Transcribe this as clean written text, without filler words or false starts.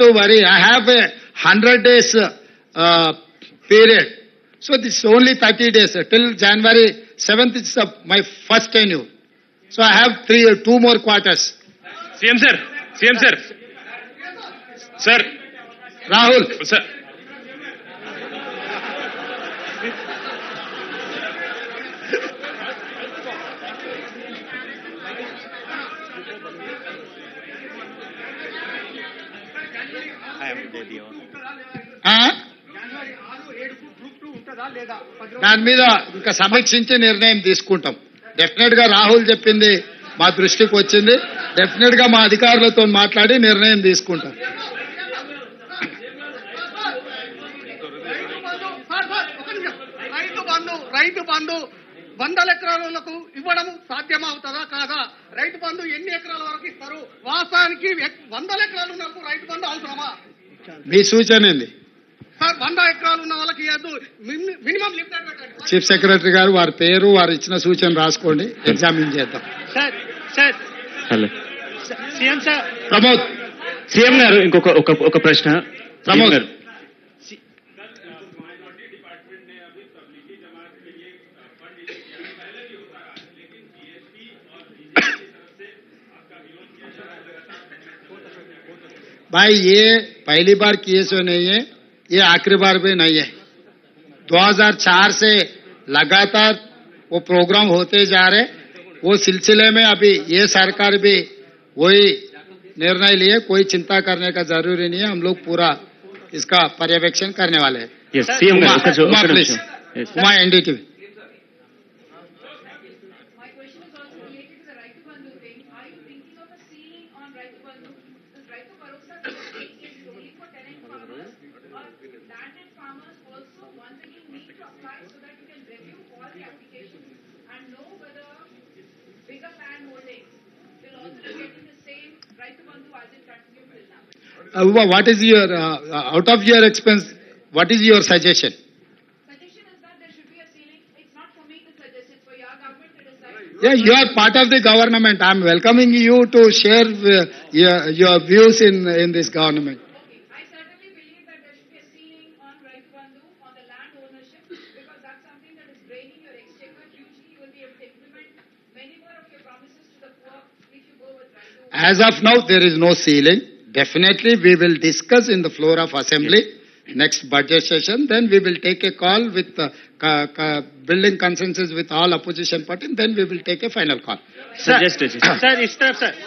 to worry. I have a 100 days period. So this is only 30 days. Till January 7th is my first tenure. So I have 2 more quarters. CM sir. Sir. Rahul. Sir. దాని మీద ఇంకా సమీక్షించి నిర్ణయం తీసుకుంటాం. Definite గా రాహుల్ చెప్పింది మా దృష్టికి వచ్చింది. డెఫినెట్ గా మా అధికారులతో మాట్లాడి నిర్ణయం తీసుకుంటాం. రైతు బంధు 100 ఎకరాలకు ఇవ్వడం సాధ్యమవుతుందా కాదా? రైతు బంధు ఎన్ని ఎకరాల వరకు ఇస్తారు? వాస్తవానికి 100 ఎకరాలు ఉన్నప్పుడు రైతు బంధు అవసరమా? మీ సూచన ఏంది? సార్ 100 ఎకరాలు ఉన్న వాళ్ళకి మినిమం లిమిటెడ్ పెట్టండి. చీఫ్ సెక్రటరీ గారు వారి పేరు వారు ఇచ్చిన సూచన రాసుకోండి, ఎగ్జామిన్ చేద్దాం. Sir hello CM sir. Pramod. CM గారు ఇంకొక ప్రశ్న. ప్రమోద్ గారు. भाई ये पहली बार केस नहीं है, ये आखिरी बार भी नहीं है. 2004 से लगातार वो प्रोग्राम होते जा रहे. वो सिलसिले में अभी ये सरकार भी वही निर्णय लिए. कोई चिंता करने का जरूरी नहीं है. हम लोग पूरा इसका पर्यवेक्षण करने वाले हैं. Uma please. Uma NDTV. What is your out of your expense? What is your suggestion? Suggestion is that there should be a ceiling. It's not for me to suggest; it's for your government to decide. Yeah, you are part of the government. I am welcoming you to share your views in this government. Okay, I certainly believe that there should be a ceiling on Raitu Bandhu, on the land ownership, because that's something that is draining your exchequer hugely. You will be able to implement many more of your promises to the poor if you go with Raitu. As of now, there is no ceiling. Definitely, we will discuss in the floor of assembly next budget session. Then we will take a call with building consensus with all opposition parties. Then we will take a final call. Sir, sir ఇస్తారు sir.